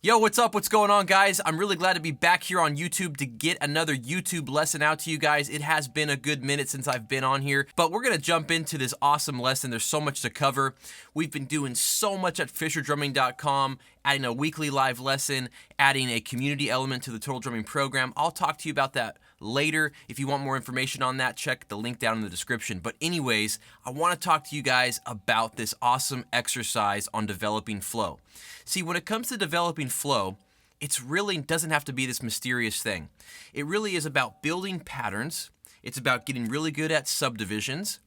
Yo, what's up? What's going on, guys? I'm really glad to be back here on YouTube to get another YouTube lesson out to you guys. It has been a good minute since I've been on here, but we're gonna jump into this awesome lesson. There's so much to cover. We've been doing so much at FisherDrumming.com, adding a weekly live lesson, adding a community element to the Total Drumming program. I'll talk to you about that later. If you want more information on that, check the link down in the description. But anyways, I want to talk to you guys about this awesome exercise on developing flow. See, when it comes to developing flow, it really doesn't have to be this mysterious thing. It really is about building patterns. It's about getting really good at subdivisions,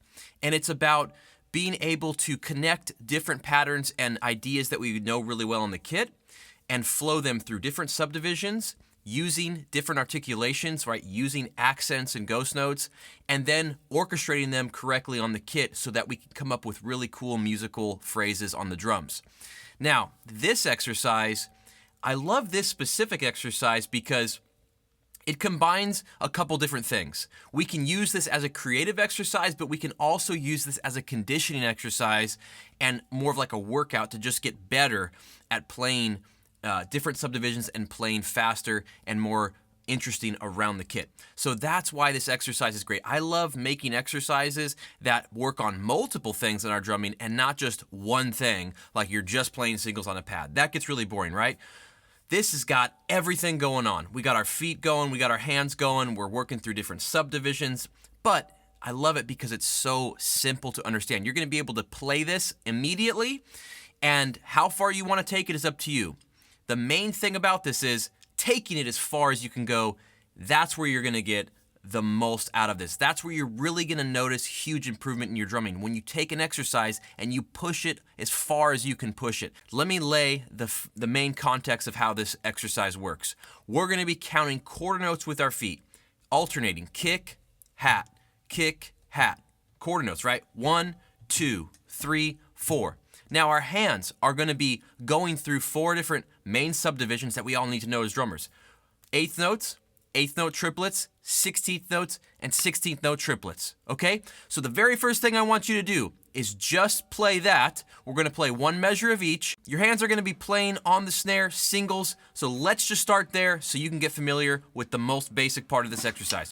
and it's about being able to connect different patterns and ideas that we know really well in the kit and flow them through different subdivisions, using different articulations, right? Using accents and ghost notes, and then orchestrating them correctly on the kit so that we can come up with really cool musical phrases on the drums. Now, this exercise, I love this specific exercise because it combines a couple different things. We can use this as a creative exercise, but we can also use this as a conditioning exercise and more of like a workout to just get better at playing different subdivisions and playing faster and more interesting around the kit. So that's why this exercise is great. I love making exercises that work on multiple things in our drumming and not just one thing, like you're just playing singles on a pad. That gets really boring, right? This has got everything going on. We got our feet going, we got our hands going, we're working through different subdivisions, but I love it because it's so simple to understand. You're gonna be able to play this immediately, and how far you wanna take it is up to you. The main thing about this is taking it as far as you can go. That's where you're gonna get the most out of this. That's where you're really gonna notice huge improvement in your drumming. When you take an exercise and you push it as far as you can push it. Let me lay the main context of how this exercise works. We're gonna be counting quarter notes with our feet, alternating kick, hat, quarter notes, right? 1, 2, 3, 4. Now our hands are gonna be going through 4 different main subdivisions that we all need to know as drummers. Eighth notes, eighth note triplets, 16th notes, and 16th note triplets, okay? So the very first thing I want you to do is just play that. We're gonna play one measure of each. Your hands are gonna be playing on the snare, singles, so let's just start there so you can get familiar with the most basic part of this exercise.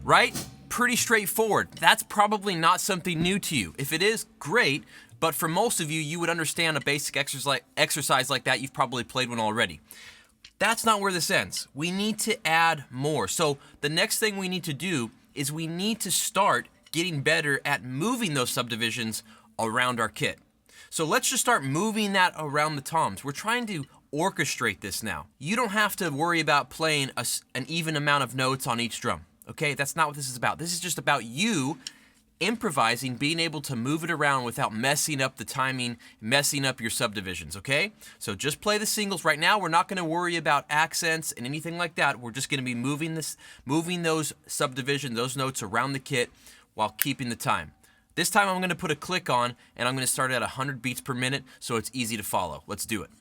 Right? Pretty straightforward. That's probably not something new to you. If it is, great, but for most of you, you would understand a basic exercise like that. You've probably played one already. That's not where this ends. We need to add more. So the next thing we need to do is we need to start getting better at moving those subdivisions around our kit. So let's just start moving that around the toms. We're trying to orchestrate this now. You don't have to worry about playing an even amount of notes on each drum. Okay, that's not what this is about. This is just about you improvising, being able to move it around without messing up the timing, messing up your subdivisions, okay? So just play the singles. Right now, we're not gonna worry about accents and anything like that. We're just gonna be moving those subdivisions, those notes around the kit while keeping the time. This time I'm gonna put a click on and I'm gonna start at 100 beats per minute so it's easy to follow. Let's do it.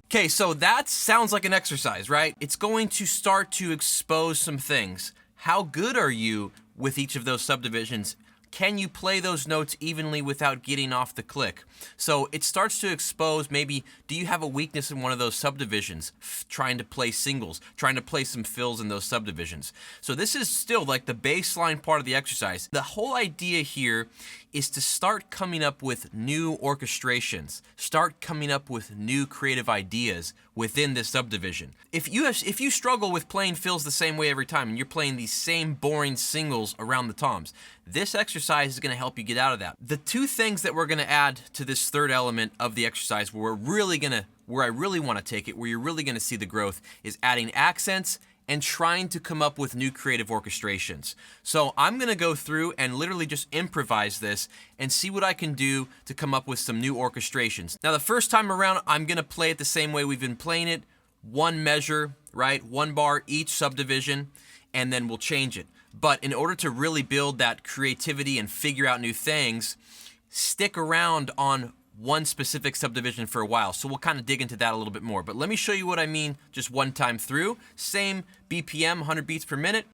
Okay, so that sounds like an exercise, right? It's going to start to expose some things. How good are you with each of those subdivisions? Can you play those notes evenly without getting off the click? So it starts to expose maybe, do you have a weakness in one of those subdivisions? Trying to play singles, trying to play some fills in those subdivisions. So this is still like the baseline part of the exercise. The whole idea here is to start coming up with new orchestrations, start coming up with new creative ideas within this subdivision. If you struggle with playing fills the same way every time and you're playing these same boring singles around the toms, this exercise is going to help you get out of that. The two things that we're going to add to this third element of the exercise where I really want to take it, where you're really going to see the growth, is adding accents and trying to come up with new creative orchestrations. So I'm gonna go through and literally just improvise this and see what I can do to come up with some new orchestrations. Now the first time around, I'm gonna play it the same way we've been playing it, one measure, right? One bar each subdivision, and then we'll change it. But in order to really build that creativity and figure out new things, stick around on one specific subdivision for a while. So we'll kind of dig into that a little bit more. But let me show you what I mean just one time through. Same BPM, 100 beats per minute.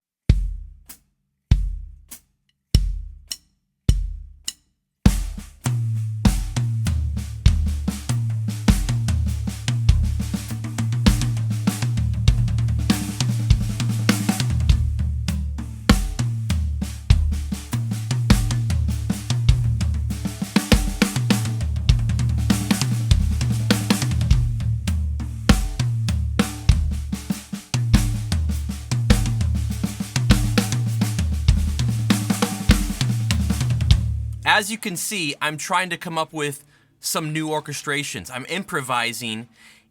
As you can see, I'm trying to come up with some new orchestrations. I'm improvising.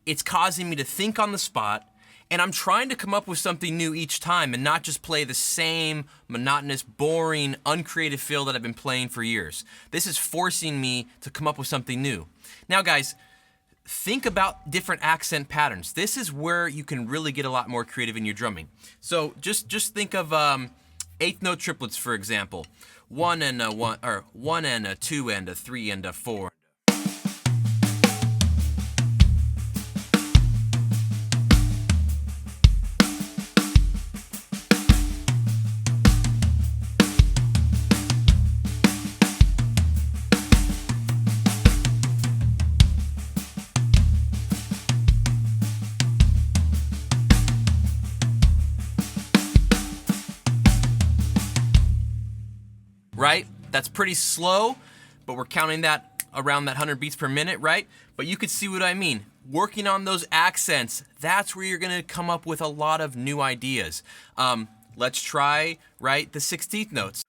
It's causing me to think on the spot, and I'm trying to come up with something new each time and not just play the same monotonous, boring, uncreative fill that I've been playing for years. This is forcing me to come up with something new. Now guys, think about different accent patterns. This is where you can really get a lot more creative in your drumming. So just think of eighth note triplets, for example. One and a two and a three and a four. Right? That's pretty slow, but we're counting that around that 100 beats per minute, right? But you could see what I mean. Working on those accents, that's where you're gonna come up with a lot of new ideas. Let's try, right, the 16th notes.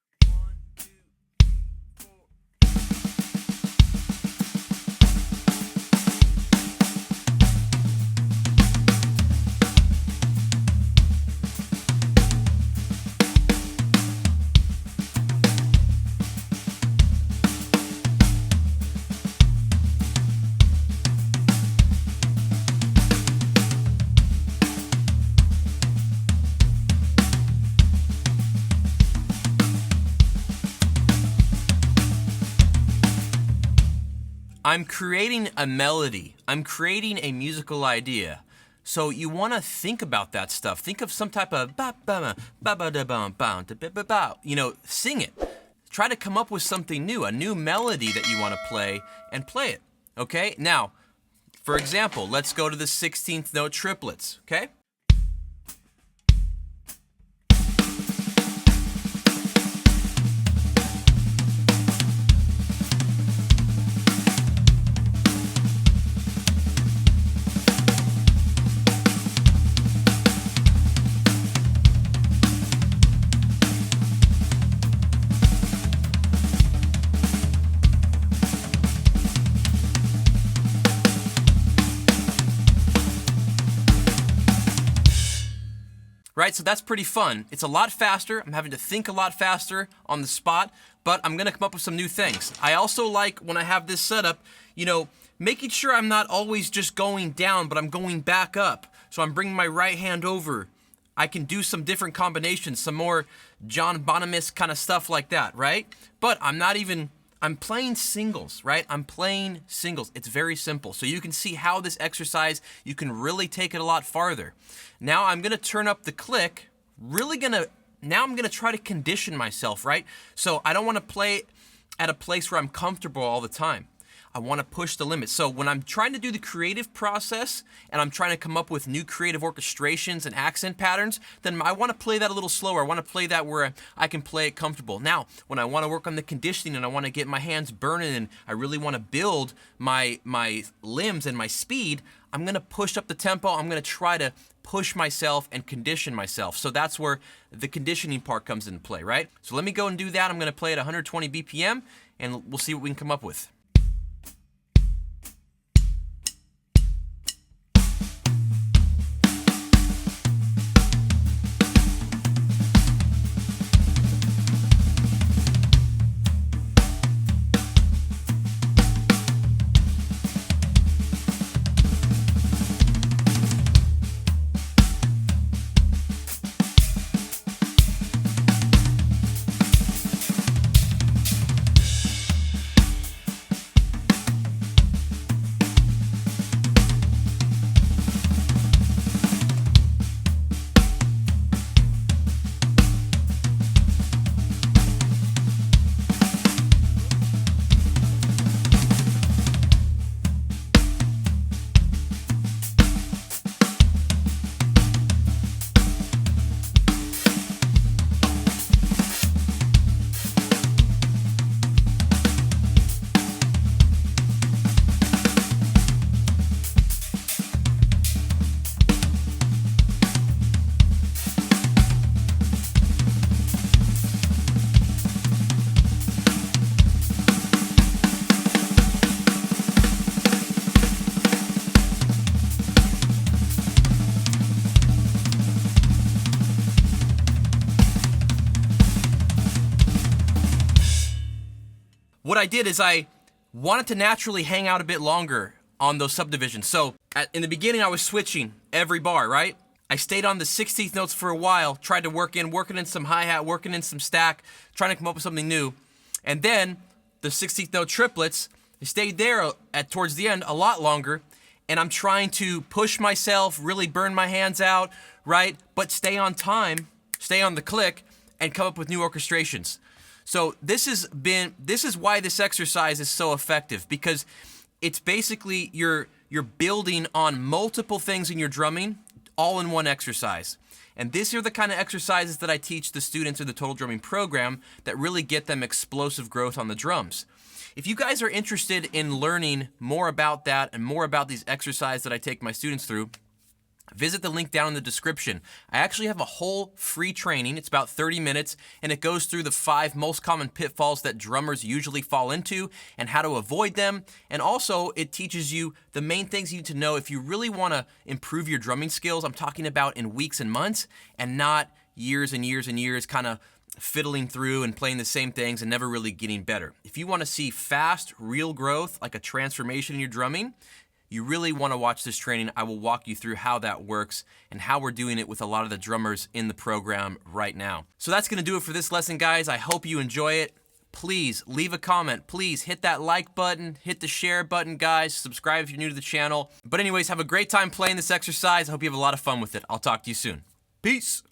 I'm creating a melody. I'm creating a musical idea. So you want to think about that stuff. Think of some type of sing it. Try to come up with something new, a new melody that you want to play, and play it. Okay? Now, for example, let's go to the 16th note triplets. Okay? Right, so that's pretty fun. It's a lot faster. I'm having to think a lot faster on the spot, but I'm gonna come up with some new things. I also like, when I have this setup, making sure I'm not always just going down, but I'm going back up. So I'm bringing my right hand over. I can do some different combinations, some more John Bonham-esque kind of stuff like that, right? But I'm playing singles, right? I'm playing singles. It's very simple. So you can see how this exercise, you can really take it a lot farther. Now I'm gonna turn up the click, now I'm gonna try to condition myself, right? So I don't wanna play at a place where I'm comfortable all the time. I want to push the limits. So when I'm trying to do the creative process and I'm trying to come up with new creative orchestrations and accent patterns, then I want to play that a little slower. I want to play that where I can play it comfortable. Now, when I want to work on the conditioning and I want to get my hands burning and I really want to build my limbs and my speed, I'm going to push up the tempo. I'm going to try to push myself and condition myself. So that's where the conditioning part comes into play, right? So let me go and do that. I'm going to play at 120 BPM and we'll see what we can come up with. What I did is I wanted to naturally hang out a bit longer on those subdivisions. So in the beginning, I was switching every bar, right? I stayed on the 16th notes for a while, tried to working in some hi-hat, working in some stack, trying to come up with something new. And then the 16th note triplets, I stayed there towards the end a lot longer, and I'm trying to push myself, really burn my hands out, right? But stay on time, stay on the click, and come up with new orchestrations. So this is why this exercise is so effective, because it's basically you're building on multiple things in your drumming all in one exercise. And these are the kind of exercises that I teach the students in the Total Drumming program that really get them explosive growth on the drums. If you guys are interested in learning more about that and more about these exercises that I take my students through, visit the link down in the description. I actually have a whole free training. It's about 30 minutes, and it goes through the 5 most common pitfalls that drummers usually fall into and how to avoid them. And also, it teaches you the main things you need to know if you really want to improve your drumming skills. I'm talking about in weeks and months and not years and years and years kind of fiddling through and playing the same things and never really getting better. If you want to see fast, real growth, like a transformation in your drumming, you really want to watch this training. I will walk you through how that works and how we're doing it with a lot of the drummers in the program right now. So that's going to do it for this lesson, guys. I hope you enjoy it. Please leave a comment. Please hit that like button, hit the share button, guys. Subscribe if you're new to the channel. But anyways, have a great time playing this exercise. I hope you have a lot of fun with it. I'll talk to you soon. Peace.